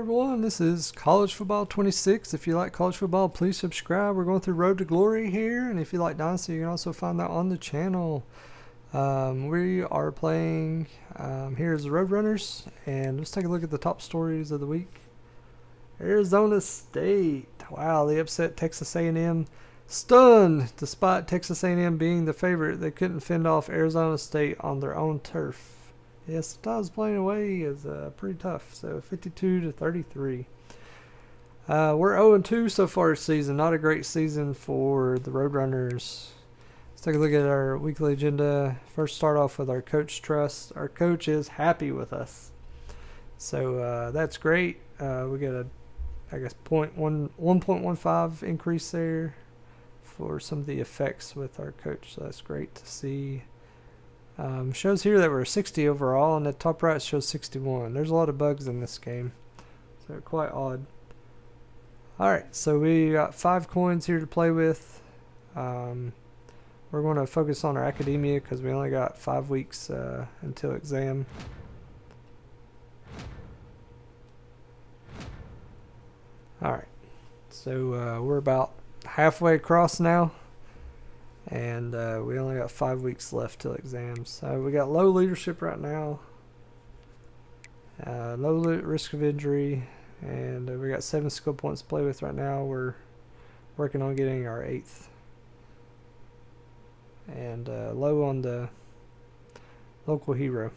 everyone, this is College Football 26. If you like college football, please subscribe. We're going through Road to Glory here, and if you like Dynasty, you can also find that on the channel. We are playing here as the Roadrunners, and let's take a look at the top stories of the week. Arizona State. Wow, they upset Texas A&M. Stunned, despite Texas A&M being the favorite, they couldn't fend off Arizona State on their own turf. Yes, sometimes playing away is pretty tough. So 52-33. We're 0-2 so far this season. Not a great season for the Roadrunners. Let's take a look at our weekly agenda. First, start off with our coach trust. Our coach is happy with us, so that's great. We get a, I guess, 1.15 increase there for some of the effects with our coach. So that's great to see. Shows here that we're 60 overall, and the top right shows 61. There's a lot of bugs in this game, so quite odd. Alright, so we got 5 coins here to play with. We're going to focus on our academia because we only got 5 weeks until exam. Alright, so we're about halfway across now. And we only got 5 weeks left till exams. So we got low leadership right now. Low risk of injury. And we got 7 skill points to play with right now. We're working on getting our 8th. And low on the local hero.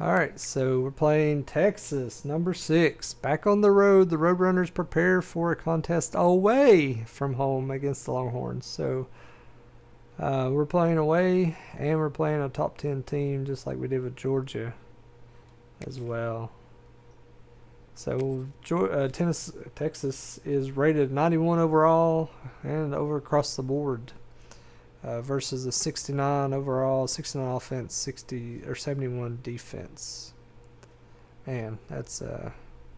Alright, so we're playing Texas, number 6. Back on the road, the Roadrunners prepare for a contest away from home against the Longhorns. So we're playing away, and we're playing a top 10 team just like we did with Georgia as well. So Texas is rated 91 overall and over across the board. Versus a 69 overall, 69 offense, 60 or 71 defense. Man, that's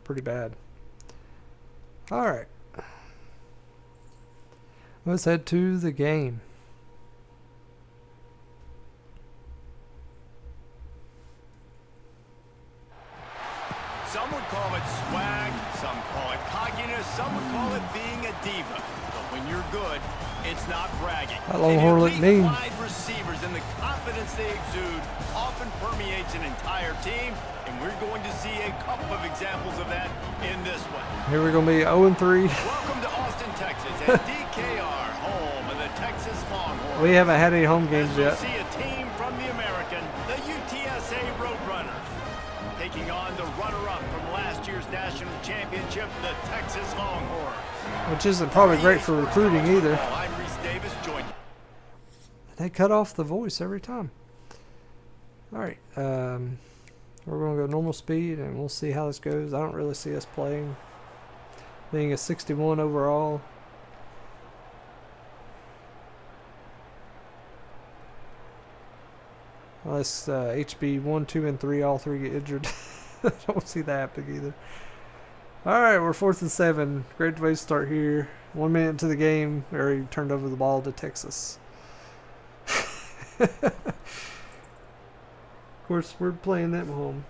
pretty bad. All right, let's head to the game. Some would call it swag, some call it cockiness, some would call it being a diva. But when you're good, it's not bragging. That Longhorn looked mean. Wide receivers and the confidence they exude often permeates an entire team, and we're going to see a couple of examples of that in this one. Here we're going to be 0-3. Welcome to Austin, Texas, and DKR, home of the Texas Longhorns. We haven't had any home games yet. See a team from the American, the UTSA Roadrunners, taking on the runner-up from last year's national championship, the Texas Longhorns. Which isn't probably great for recruiting either. They cut off the voice every time. Alright, we're going to go normal speed, and we'll see how this goes. I don't really see us playing. Being a 61 overall. Unless HB 1, 2, and 3, all 3 get injured. I don't see that happening either. Alright, we're 4th and 7. Great way to start here. 1 minute into the game, we already turned over the ball to Texas. Of course, we're playing them home.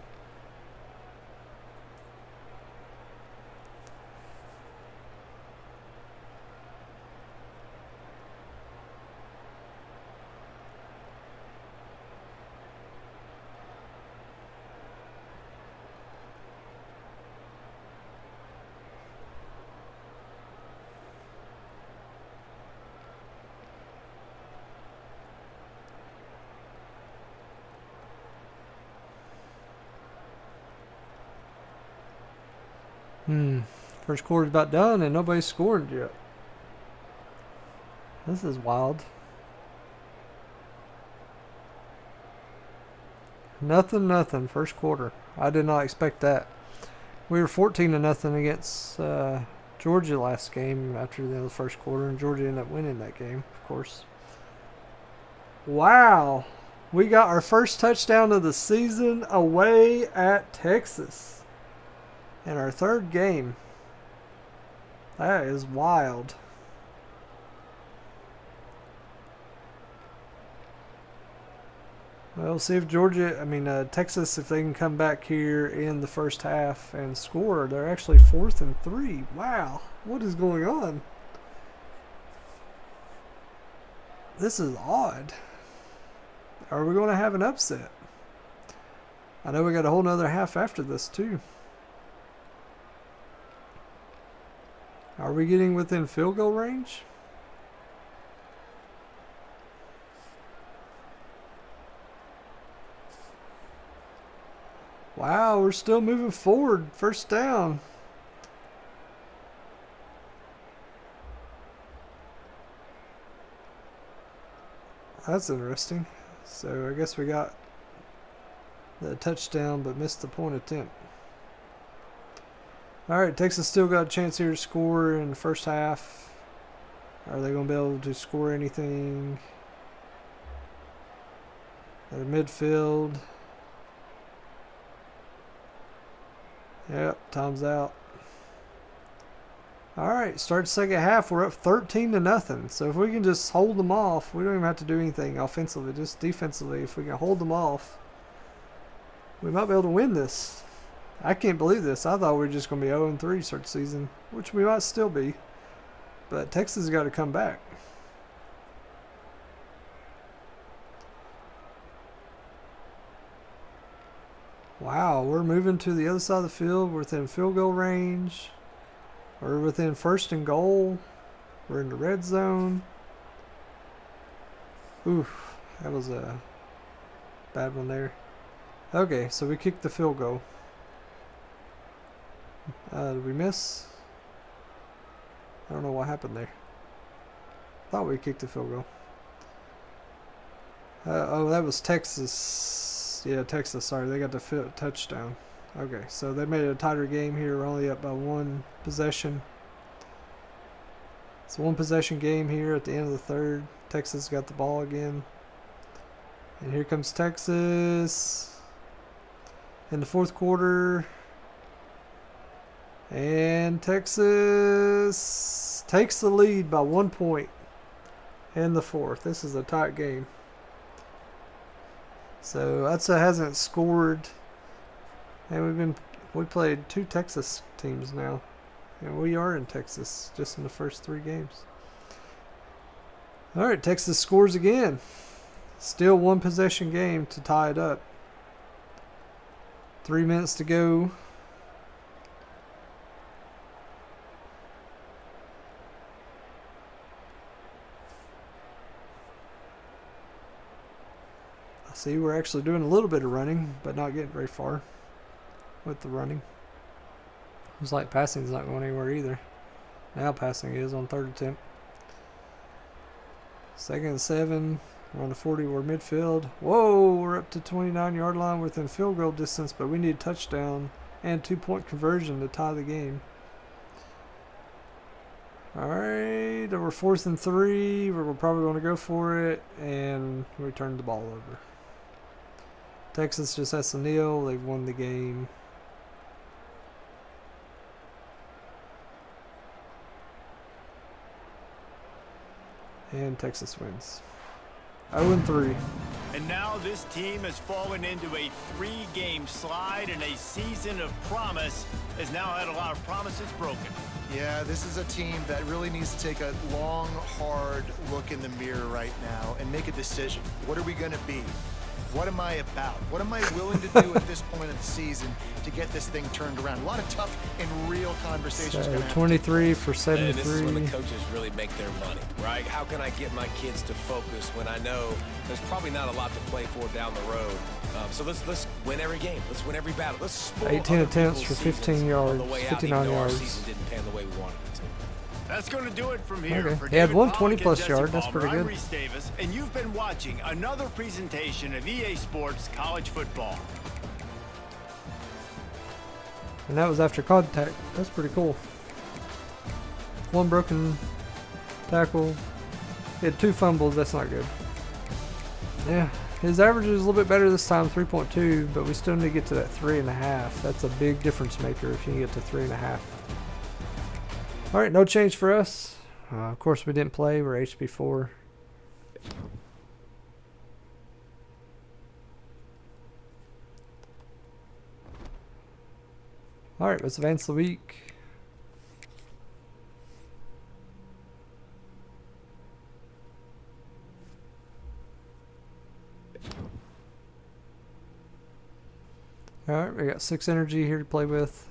First quarter's about done and nobody's scored yet. This is wild. Nothing. First quarter. I did not expect that. We were 14-0 against Georgia last game after the end of the first quarter, and Georgia ended up winning that game, of course. Wow. We got our first touchdown of the season away at Texas. In our 3rd game. That is wild. Well, we'll see if Georgia, Texas, if they can come back here in the first half and score. They're actually 4th and 3. Wow, what is going on? This is odd. Are we going to have an upset? I know we got a whole nother half after this too. Are we getting within field goal range? Wow, we're still moving forward. First down. That's interesting. So I guess we got the touchdown but missed the point attempt. Alright, Texas still got a chance here to score in the first half. Are they going to be able to score anything? At midfield. Yep, time's out. Alright, start second half. We're up 13-0. So if we can just hold them off, we don't even have to do anything offensively, just defensively. If we can hold them off, we might be able to win this. I can't believe this. I thought we were just going to be 0-3 start the season, which we might still be. But Texas has got to come back. Wow, we're moving to the other side of the field. We're within field goal range. We're within 1st and goal. We're in the red zone. Oof, that was a bad one there. Okay, so we kicked the field goal. Did we miss? I don't know what happened there. Thought we kicked the field goal. Oh, that was Texas. Yeah, Texas. Sorry, they got the touchdown. Okay, so they made it a tighter game here. We're only up by 1 possession. It's a 1 possession game here at the end of the third. Texas got the ball again. And here comes Texas in the fourth quarter. And Texas takes the lead by 1 point in the fourth. This is a tight game. So UTSA hasn't scored, and we played 2 Texas teams now, and we are in Texas just in the first 3 games. All right, Texas scores again. Still 1 possession game to tie it up. 3 minutes to go. See, we're actually doing a little bit of running, but not getting very far with the running. Looks like passing's not going anywhere either. Now passing is on 3rd attempt. 2nd and 7. We're on the 40. We're midfield. Whoa, we're up to 29-yard line within field goal distance, but we need a touchdown and 2-point conversion to tie the game. All right, we're 4th and 3. We're probably going to go for it, and we turned the ball over. Texas just has to kneel. They've won the game. And Texas wins. 0-3. And now this team has fallen into a 3-game slide, and a season of promise has now had a lot of promises broken. Yeah, this is a team that really needs to take a long, hard look in the mirror right now and make a decision. What are we going to be? What am I about? What am I willing to do at this point of the season to get this thing turned around? A lot of tough and real conversations. So 23 for 73. And this is when the coaches really make their money, right? How can I get my kids to focus when I know there's probably not a lot to play for down the road? So let's win every game. Let's win every battle. Let's spoil 18 attempts for 15 yards, 59 yards. Our season didn't pan the way we wanted it to. That's going to do it from here. Okay. For He had David one Pollock 20-plus and yard. Jesse That's pretty Palmer, good. I'm Reese Davis, and you've been watching another presentation of EA Sports College Football. And that was after contact. That's pretty cool. 1 broken tackle. He had 2 fumbles. That's not good. Yeah. His average is a little bit better this time, 3.2, but we still need to get to that 3.5. That's a big difference maker if you can get to 3.5. All right, no change for us. Of course, we didn't play. We're HB4. All right, let's advance the week. All right, we got 6 energy here to play with.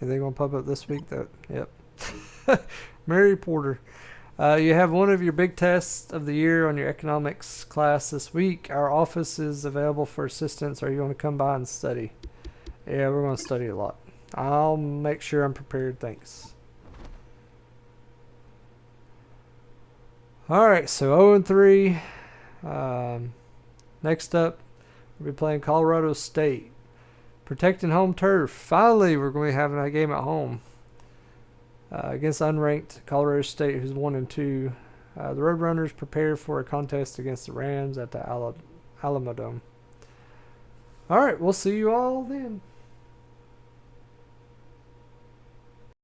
Are they going to pop up this week? Yep. Mary Porter. You have one of your big tests of the year on your economics class this week. Our office is available for assistance. Are you going to come by and study? Yeah, we're going to study a lot. I'll make sure I'm prepared. Thanks. All right, so 0-3. Next up, we'll be playing Colorado State. Protecting home turf. Finally, we're going to be having a game at home against unranked Colorado State, who's 1-2. The Roadrunners prepare for a contest against the Rams at the Alamodome. All right, we'll see you all then.